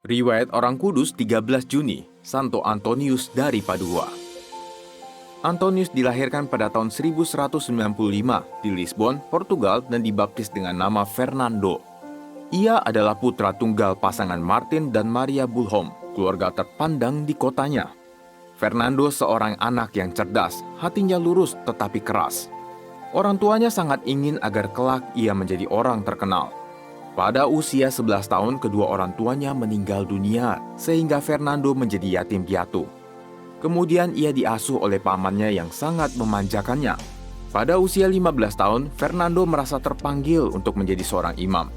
Riwayat Orang Kudus 13 Juni, Santo Antonius dari Padua. Antonius dilahirkan pada tahun 1195 di Lisbon, Portugal dan dibaptis dengan nama Fernando. Ia adalah putra tunggal pasangan Martin dan Maria Bulhom, keluarga terpandang di kotanya. Fernando seorang anak yang cerdas, hatinya lurus tetapi keras. Orang tuanya sangat ingin agar kelak ia menjadi orang terkenal. Pada usia 11 tahun, kedua orang tuanya meninggal dunia, sehingga Fernando menjadi yatim piatu. Kemudian ia diasuh oleh pamannya yang sangat memanjakannya. Pada usia 15 tahun, Fernando merasa terpanggil untuk menjadi seorang imam.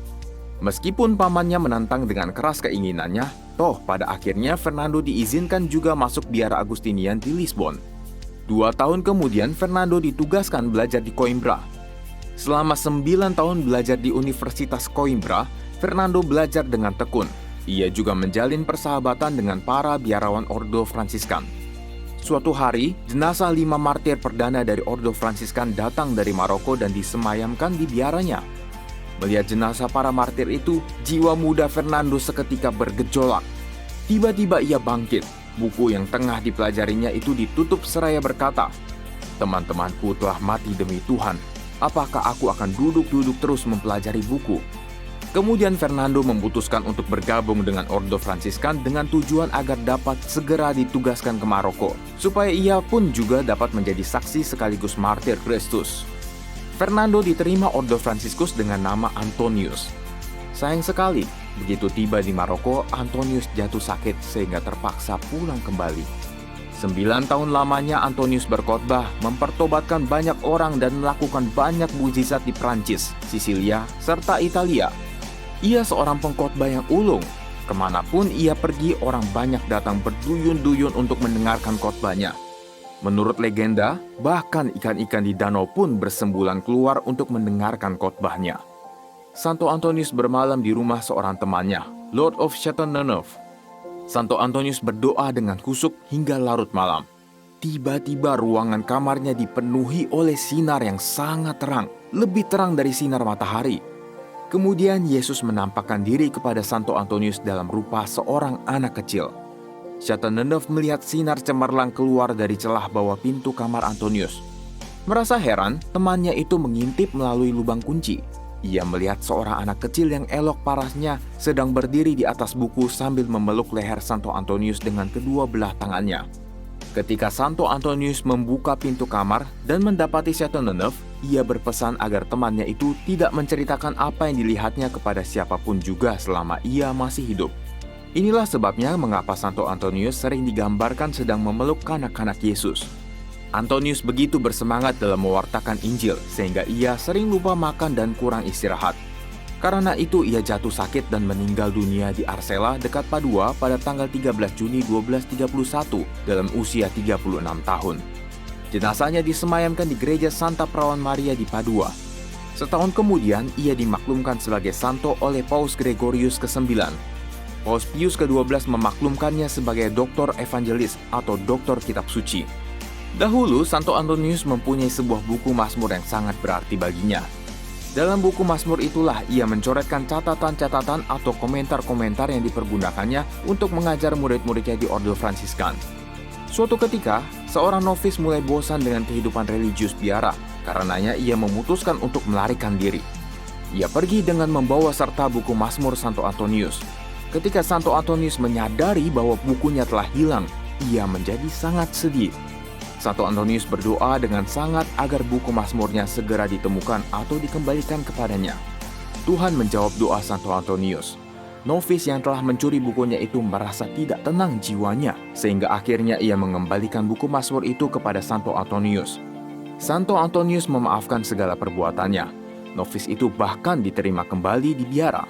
Meskipun pamannya menantang dengan keras keinginannya, toh pada akhirnya Fernando diizinkan juga masuk biara Agustinian di Lisbon. 2 tahun kemudian, Fernando ditugaskan belajar di Coimbra. Selama 9 tahun belajar di Universitas Coimbra, Fernando belajar dengan tekun. Ia juga menjalin persahabatan dengan para biarawan Ordo Fransiskan. Suatu hari, jenazah 5 martir perdana dari Ordo Fransiskan datang dari Maroko dan disemayamkan di biaranya. Melihat jenazah para martir itu, jiwa muda Fernando seketika bergejolak. Tiba-tiba ia bangkit. Buku yang tengah dipelajarinya itu ditutup seraya berkata, "Teman-temanku telah mati demi Tuhan. Apakah aku akan duduk-duduk terus mempelajari buku?" Kemudian Fernando memutuskan untuk bergabung dengan Ordo Fransiskan dengan tujuan agar dapat segera ditugaskan ke Maroko, supaya ia pun juga dapat menjadi saksi sekaligus martir Kristus. Fernando diterima Ordo Fransiskus dengan nama Antonius. Sayang sekali, begitu tiba di Maroko, Antonius jatuh sakit sehingga terpaksa pulang kembali. 9 tahun lamanya Antonius berkhotbah, mempertobatkan banyak orang dan melakukan banyak mukjizat di Prancis, Sisilia, serta Italia. Ia seorang pengkhotbah yang ulung. Kemanapun ia pergi, orang banyak datang berduyun-duyun untuk mendengarkan khotbahnya. Menurut legenda, bahkan ikan-ikan di danau pun bersembulan keluar untuk mendengarkan khotbahnya. Santo Antonius bermalam di rumah seorang temannya, Lord of Chateauneuf. Santo Antonius berdoa dengan kusuk hingga larut malam. Tiba-tiba ruangan kamarnya dipenuhi oleh sinar yang sangat terang, lebih terang dari sinar matahari. Kemudian Yesus menampakkan diri kepada Santo Antonius dalam rupa seorang anak kecil. Chateauneuf melihat sinar cemerlang keluar dari celah bawah pintu kamar Antonius. Merasa heran, temannya itu mengintip melalui lubang kunci. Ia melihat seorang anak kecil yang elok parasnya sedang berdiri di atas buku sambil memeluk leher Santo Antonius dengan kedua belah tangannya. Ketika Santo Antonius membuka pintu kamar dan mendapati Chateauneuf, ia berpesan agar temannya itu tidak menceritakan apa yang dilihatnya kepada siapapun juga selama ia masih hidup. Inilah sebabnya mengapa Santo Antonius sering digambarkan sedang memeluk kanak-kanak Yesus. Antonius begitu bersemangat dalam mewartakan Injil sehingga ia sering lupa makan dan kurang istirahat. Karena itu ia jatuh sakit dan meninggal dunia di Arsela dekat Padua pada tanggal 13 Juni 1231 dalam usia 36 tahun. Jenazahnya disemayamkan di gereja Santa Perawan Maria di Padua. Setahun kemudian ia dimaklumkan sebagai santo oleh Paus Gregorius ke-9. Paus Pius ke-12 memaklumkannya sebagai doktor evangelis atau doktor kitab suci. Dahulu, Santo Antonius mempunyai sebuah buku Mazmur yang sangat berarti baginya. Dalam buku Mazmur itulah ia mencoretkan catatan-catatan atau komentar-komentar yang dipergunakannya untuk mengajar murid-muridnya di Ordo Fransiskan. Suatu ketika, seorang novis mulai bosan dengan kehidupan religius biara, karenanya ia memutuskan untuk melarikan diri. Ia pergi dengan membawa serta buku Mazmur Santo Antonius. Ketika Santo Antonius menyadari bahwa bukunya telah hilang, ia menjadi sangat sedih. Santo Antonius berdoa dengan sangat agar buku Mazmurnya segera ditemukan atau dikembalikan kepadanya. Tuhan menjawab doa Santo Antonius. Novis yang telah mencuri bukunya itu merasa tidak tenang jiwanya, sehingga akhirnya ia mengembalikan buku Mazmur itu kepada Santo Antonius. Santo Antonius memaafkan segala perbuatannya. Novis itu bahkan diterima kembali di biara.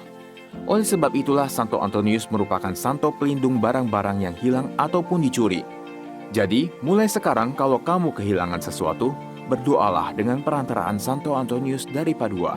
Oleh sebab itulah Santo Antonius merupakan santo pelindung barang-barang yang hilang ataupun dicuri. Jadi, mulai sekarang kalau kamu kehilangan sesuatu, berdoalah dengan perantaraan Santo Antonius dari Padua.